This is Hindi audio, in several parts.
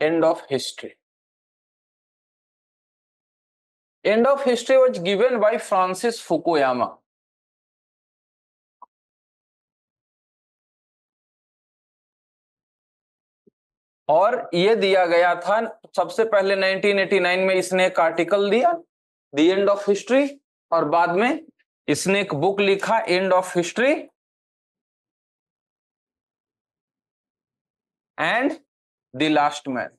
End of history. End of history was given by Francis Fukuyama. और ये दिया गया था सबसे पहले 1989 में इसने एक आर्टिकल दिया द एंड ऑफ हिस्ट्री, और बाद में इसने एक बुक लिखा end of history and the last man.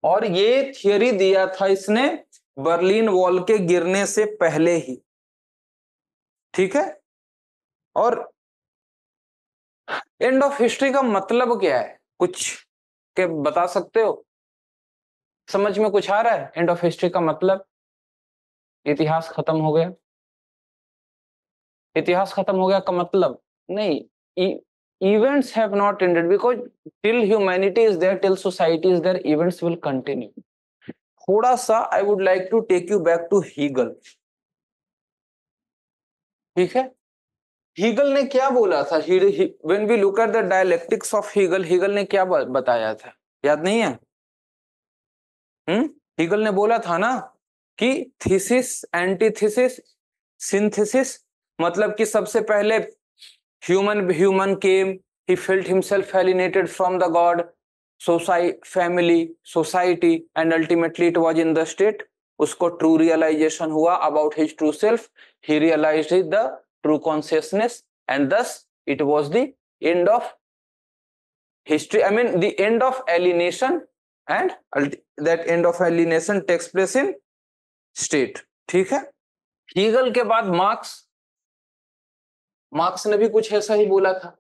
और ये थियरी दिया था इसने बर्लिन वॉल के गिरने से पहले ही, ठीक है। और एंड ऑफ हिस्ट्री का मतलब क्या है, कुछ के बता सकते हो? समझ में कुछ आ रहा है? एंड ऑफ हिस्ट्री का मतलब इतिहास खत्म हो गया। इतिहास खत्म हो गया का मतलब नहीं, events have not ended because till humanity is there, till society is there, events will continue. थोड़ा सा I would like to take you back to Hegel, ठीक है। Hegel ने क्या बोला था? When we look at the dialectics of Hegel, Hegel ने क्या बताया था, याद नहीं है? Hegel ने बोला था ना कि थीसिस, एंटीथीसिस, सिंथेसिस, मतलब कि सबसे पहले human came, he felt himself alienated from the God, society, family, society, and ultimately it was in the state. उसको true realization हुआ about his true self. He realized the true consciousness, and thus it was the end of history. I mean, the end of alienation, and that end of alienation takes place in state. ठीक है। हीगल के बाद मार्क्स ने भी कुछ ऐसा ही बोला था।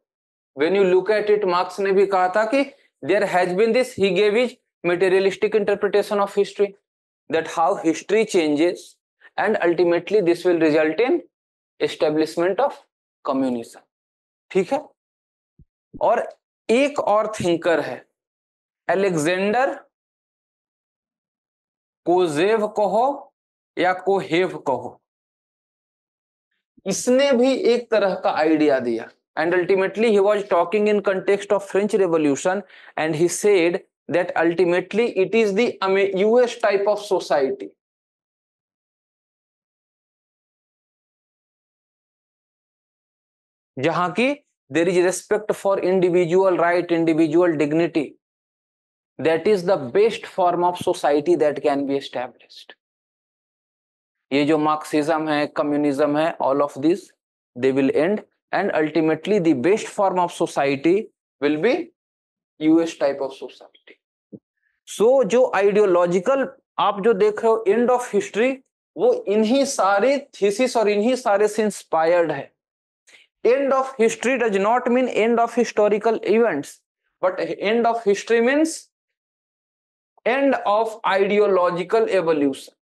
When you look at it, marks ने भी कहा था कि there has been this, he gave his materialistic interpretation of history, that how history changes and ultimately this will result in establishment of communism, ठीक है। और एक और थिंकर है, अलेक्जेंडर कोजेव कहो या कोहेव कहो, इसने भी एक तरह का आइडिया दिया, and ultimately he was talking in context of French Revolution, and he said that ultimately it is the US type of society, जहां की there is respect for individual right, individual dignity, that is the best form of society that can be established. ये जो मार्क्सिज्म है, कम्युनिज्म है, all of these they will end, and ultimately the best form of society will be US type of society. So जो आइडियोलॉजिकल आप जो देख रहे हो एंड ऑफ हिस्ट्री, वो इन्हीं सारे थीसिस और इन्हीं सारे से इंस्पायर्ड है। End of history does not mean and of historical events, but and of history means and of ideological evolution.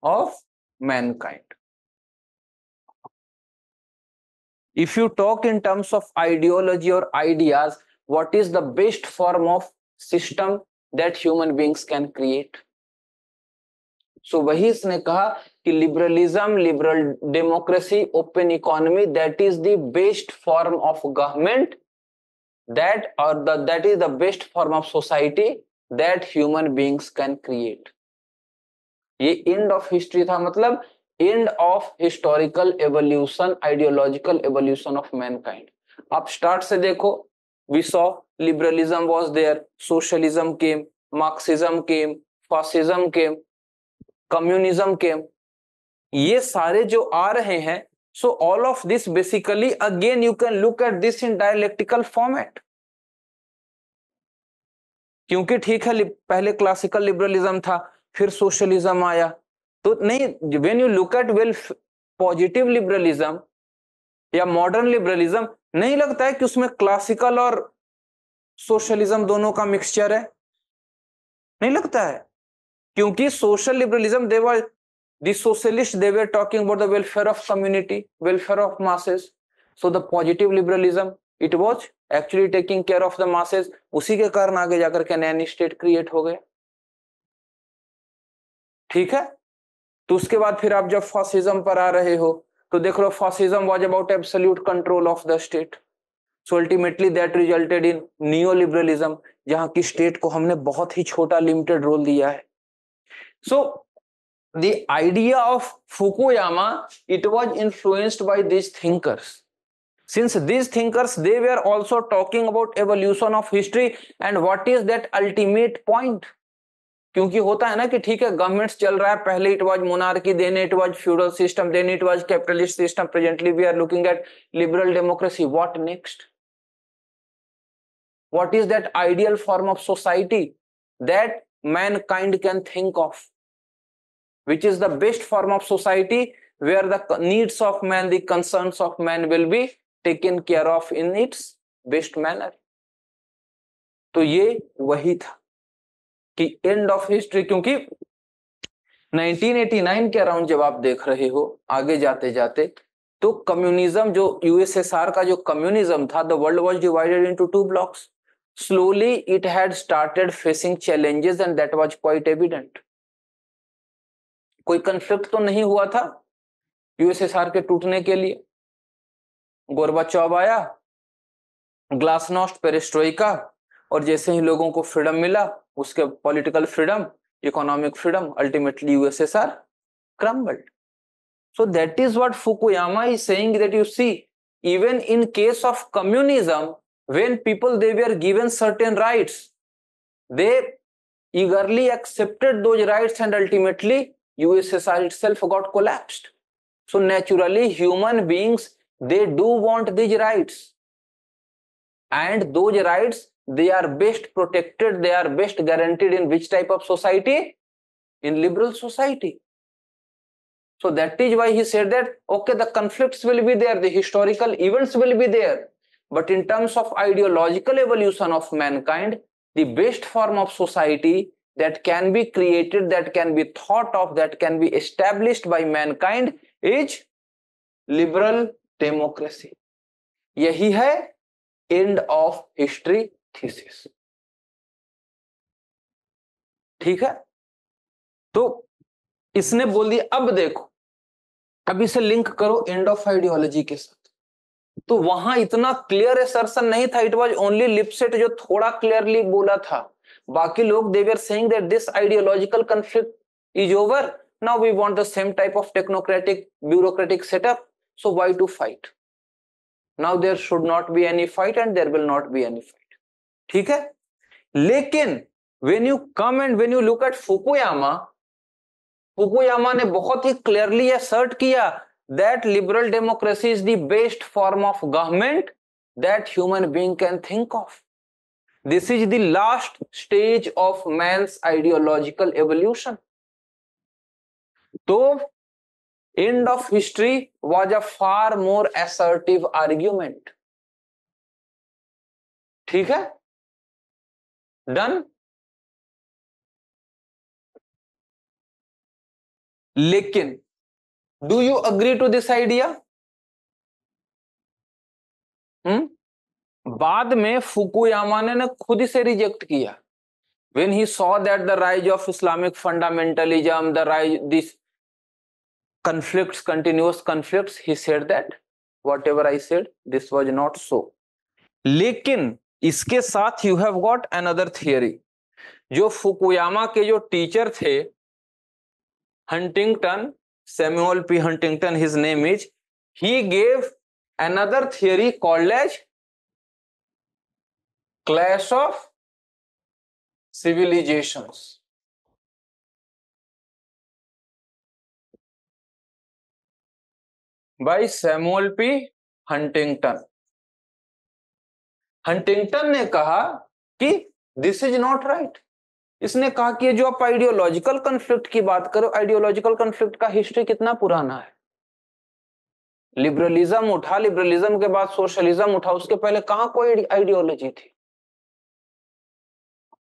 Of mankind. If you talk in terms of ideology or ideas, what is the best form of system that human beings can create? So वही इसने कहा कि liberalism, liberal democracy, open economy, that is the best form of government, that is the best form of society that human beings can create. ये एंड ऑफ हिस्ट्री था, मतलब end of historical evolution, ideological evolution of mankind. आप स्टार्ट से देखो, we saw liberalism was there, socialism came, Marxism came, fascism came, communism came, ये सारे जो आ रहे हैं, so all of this basically again you can look at this in dialectical format. क्योंकि ठीक है पहले क्लासिकल लिबरलिज्म था, फिर सोशलिज्म आया, तो नहीं, when you look eight well positive liberalism या मॉडर्न लिबरलिज्म, नहीं लगता है कि उसमें क्लासिकल और सोशलिज्म दोनों का मिक्सचर है? नहीं लगता है, क्योंकि social liberalism they were the socialist, they were talking about the welfare of community, welfare of masses. So the positive liberalism it was actually taking care of the masses, उसी के कारण आगे जाकर के नैन स्टेट क्रिएट हो गया। ठीक है। तो उसके बाद फिर आप जब फासिज्म पर आ रहे हो तो देख लो, fascism was about absolute control of the state, so ultimately that resulted in neoliberalism, जहां की स्टेट को हमने बहुत ही छोटा लिमिटेड रोल दिया है। So the idea of Fukuyama, it was influenced by this thinkers. Since these thinkers, they were also talking about evolution of history and what is that ultimate point. क्योंकि होता है ना कि ठीक है, गवर्नमेंट्स चल रहा है, पहले it was monarchy, then it was feudal system, then it was capitalist system, presently we are looking at liberal democracy. What next? What is that ideal form of society that mankind can think of? Which is the best form of society where the needs of man, the concerns of man will be taken care of in its best manner. तो ये वही था कि एंड ऑफ हिस्ट्री, क्योंकि 1989 के अराउंड जब आप देख रहे हो आगे जाते जाते, तो कम्युनिज्म, जो यूएसएसआर का जो कम्युनिज्म था, the world was divided into two blocks. Slowly it had started facing challenges and that was quite evident. कोई कंफ्लिक्ट तो नहीं हुआ था यूएसएसआर के टूटने के लिए. गोरबाचोव आया, ग्लासनोस्ट, पेरेस्ट्रोइका, और जैसे ही लोगों को फ्रीडम मिला, उसके political freedom, economic freedom, ultimately USSR crumbled. So that is what Fukuyama is saying, that you see, even in case of communism, when people, they were given certain rights, they eagerly accepted those rights and ultimately USSR itself got collapsed. So naturally human beings, they do want these rights, and those rights, they are best protected, they are best guaranteed in which type of society? In liberal society. So that is why he said that okay, the conflicts will be there, the historical events will be there, but in terms of ideological evolution of mankind, the best form of society that can be created, that can be thought of, that can be established by mankind is liberal democracy. यही है end of history thesis. ठीक है, तो इसने बोल दिया. अब देखो, अब इसे लिंक करो एंड ऑफ आइडियोलॉजी के साथ. तो वहां इतना क्लियर असर्शन नहीं था, इट वाज ओनली लिपसेट जो थोड़ा क्लियरली बोला था. बाकी लोग, they were saying that this ideological conflict is over, now we want the same type of technocratic bureaucratic setup, so why to fight? Now there should not be any fight and there will not be any fight. ठीक है, लेकिन when you come and when you look at Fukuyama, Fukuyama ने बहुत ही क्लियरली असर्ट किया that liberal democracy is the best form of government that human being can think of. This is the last stage of man's ideological evolution. So end of history was a far more assertive argument. ठीक है, डन. लेकिन do you agree to this idea? बाद में फुकुयामा ने खुद से रिजेक्ट किया. when he saw that the rise of Islamic fundamentalism, the rise, this conflicts, continuous conflicts, he said that whatever I said, this was not so. लेकिन इसके साथ you have got another theory. जो फुकुयामा के जो टीचर थे, Huntington, Samuel P. Huntington, his name is, he gave another theory called as clash of civilizations. By Samuel P. Huntington. Huntington ने कहा कि दिस इज नॉट राइट. इसने कहा कि जो आप आइडियोलॉजिकल कॉन्फ्लिक्ट की बात करो, आइडियोलॉजिकल कॉन्फ्लिक्ट का हिस्ट्री कितना पुराना है. लिबरलिज्म उठा, लिबरलिज्म के बाद सोशलिज्म उठा, उसके पहले कहां कोई आइडियोलॉजी थी.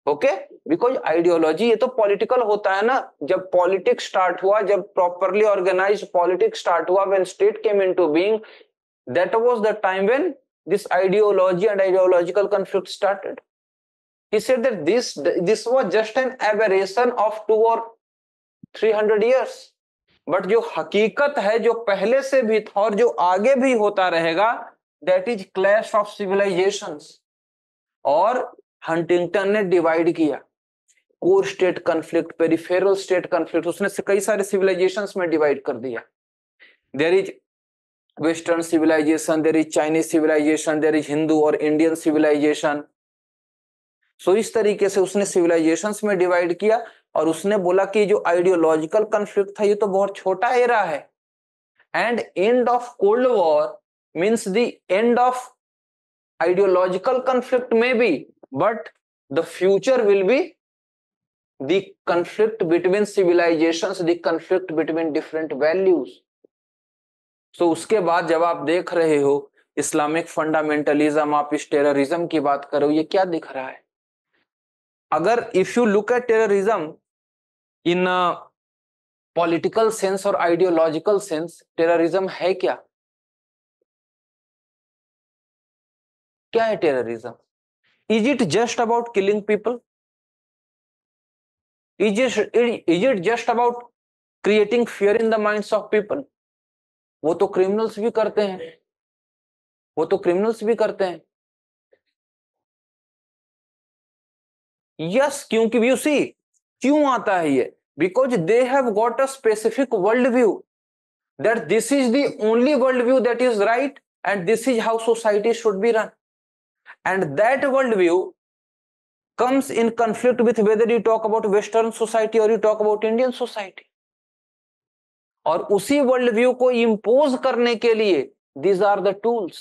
ओके, बिकॉज आइडियोलॉजी ये तो पॉलिटिकल होता है ना. जब पॉलिटिक्स स्टार्ट हुआ, जब प्रॉपरली ऑर्गेनाइज्ड पॉलिटिक्स स्टार्ट हुआ, when state came into being, that was the time when this ideology and ideological conflict started. He said that this was just an aberration of 2 or 300 years। But जो हकीकत है, जो पहले से भी था और जो आगे भी होता रहेगा, that is clash of civilisations. और हंटिंगटन ने डिवाइड किया, core state conflict, peripheral state conflict, उसने कई सारे सिविलाइजेशंस में डिवाइड कर दिया। There is western civilisation, there is Chinese civilisation, there is Hindu और इंडियन सिविलाइजेशन। सो इस तरीके से उसने सिविलाइजेशंस में डिवाइड किया और उसने बोला कि जो आइडियोलॉजिकल कन्फ्लिक्ट था ये तो बहुत छोटा एरा है, and end of cold war means the end of ideological conflict maybe, but the future will be the conflict between civilisations, the conflict between different values. So उसके बाद जब आप देख रहे हो इस्लामिक फंडामेंटलिज्म, आप इस टेररिज्म की बात करो, ये क्या दिख रहा है? अगर if you look eight terrorism in political sense और आइडियोलॉजिकल सेंस, टेररिज्म है क्या? क्या है terrorism? Is it just about killing people? Is it just about creating fear in the minds of people? वो तो क्रिमिनल्स भी करते हैं, वो तो क्रिमिनल्स भी करते हैं। यस, क्योंकि यू सी क्यों आता है ये? Because they have got a specific world view, that this is the only world view that is right and this is how society should be run, and that world view comes in conflict with whether you talk about Western society or you talk about Indian society। और उसी वर्ल्ड व्यू को इंपोज करने के लिए these are the tools।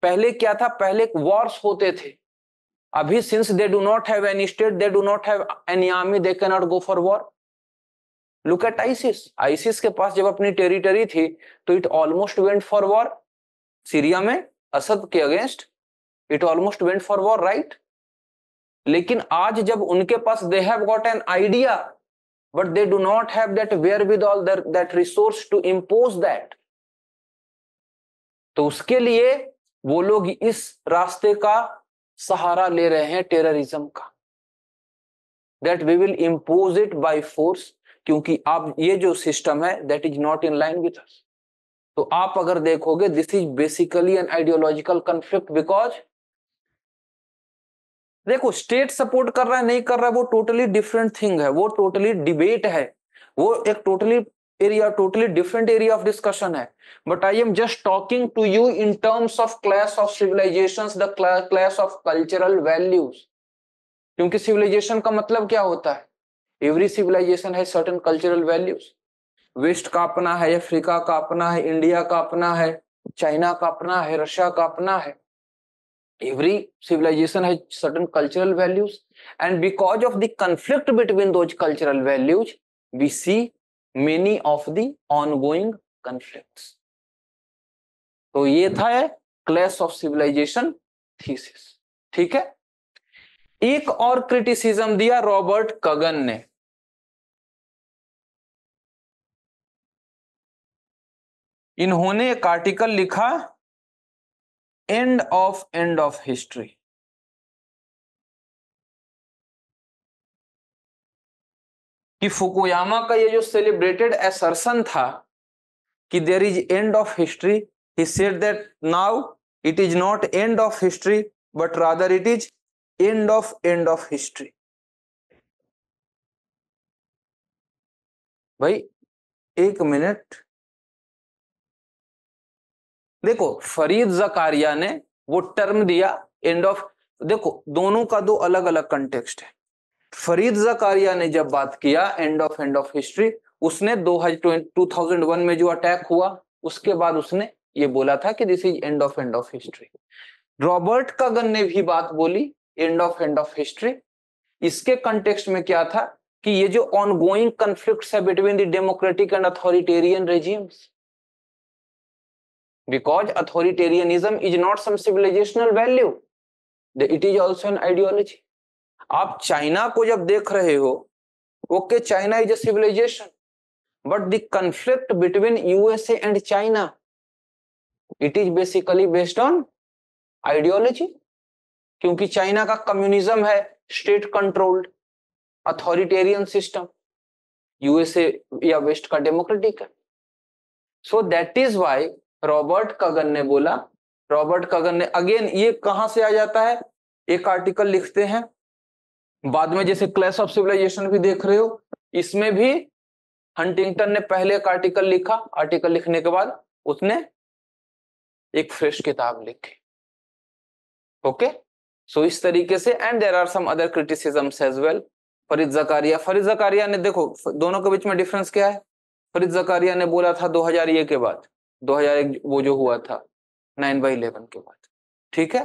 पहले क्या था? पहले वॉर्स होते थे। अभी since they do not have any state, they do not have any army, they cannot go for war। Look at ISIS। ISIS के पास जब अपनी टेरिटरी थी तो it almost went for war। Syria में असद के against it almost went for war, right? लेकिन आज जब उनके पास they have got an idea but they do not have that wherewithal, that resource to impose that, तो उसके लिए वो लोग इस रास्ते का सहारा ले रहे हैं, टेररिज्म का, that we will impose it by force। क्योंकि अब ये जो सिस्टम है that is not in line with us। तो आप अगर देखोगे this is basically an ideological conflict, because देखो स्टेट सपोर्ट कर रहा है नहीं कर रहा है वो टोटली डिफरेंट थिंग है, वो टोटली डिबेट है, वो एक totally different area of discussion है। But I am just talking to you in terms of clash of civilisations, the clash of cultural values. क्योंकि सिविलाइजेशन का मतलब क्या होता है? एवरी सिविलाइजेशन है सर्टेन कल्चरल वैल्यूज। वेस्ट का अपना है, अफ्रीका का अपना है, इंडिया का अपना है, चाइना का अपना है, रशिया का अपना है। Every civilization has certain cultural values, and because of the conflict between those cultural values, we see many of the ongoing conflicts। तो ये था क्लैश ऑफ सिविलाइजेशन थीसिस। ठीक है, एक और क्रिटिसिज्म दिया रॉबर्ट कगन ने। इन्होंने एक आर्टिकल लिखा एंड ऑफ हिस्ट्री। कि फुकुयामा का ये जो सेलिब्रेटेड असर्शन था कि there is end of history, he said that now it is not end of history but rather it is end of history. भाई एक मिनट, देखो फरीद ज़कारिया ने वो टर्म दिया एंड ऑफ, देखो दोनों का दो अलग अलग कंटेक्स्ट है। फरीद ज़कारिया ने जब बात किया एंड ऑफ हिस्ट्री, उसने 2001 में जो अटैक हुआ उसके बाद उसने ये बोला था कि this is end of history. Robert Kagan ने भी बात बोली एंड ऑफ हिस्ट्री। इसके कंटेक्स्ट में क्या था कि ये जो ऑनगोइंग कॉन्फ्लिक्ट्स है between the democratic and authoritarian regimes, because authoritarianism is not some civilizational value, it is also an ideology। आप चाइना को जब देख रहे हो, okay China is a civilisation, but the conflict between USA and China it is basically based on ideology. क्योंकि चाइना का कम्युनिज्म है, state controlled authoritarian system, USA या वेस्ट का डेमोक्रेटिक है। So that is why Robert Kagan ने बोला, रॉबर्ट कगन ने अगेन, ये कहां से आ जाता है, एक आर्टिकल लिखते हैं, बाद में जैसे क्लैश ऑफ सिविलाइजेशन भी देख रहे हो, इसमें भी हंटिंगटन ने पहले एक आर्टिकल लिखा, आर्टिकल लिखने के बाद उसने एक फ्रेश किताब लिखी। ओके, सो इस तरीके से, and there are some other criticisms as well. Fareed Zakaria ने, देखो दोनों के बीच में डिफरेंस क्या है, फरीद जकारिया ने बोला था 2001 के बाद, 2001 वो जो हुआ था 9/11 के बाद, ठीक है।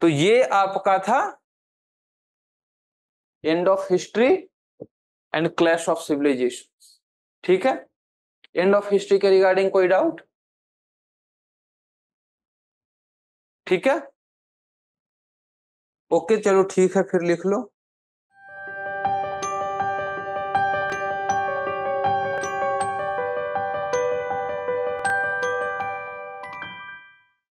तो ये आपका था end of history and clash of civilization, ठीक है। एंड ऑफ हिस्ट्री के रिगार्डिंग कोई डाउट? ठीक है, ओके चलो ठीक है, फिर लिख लो।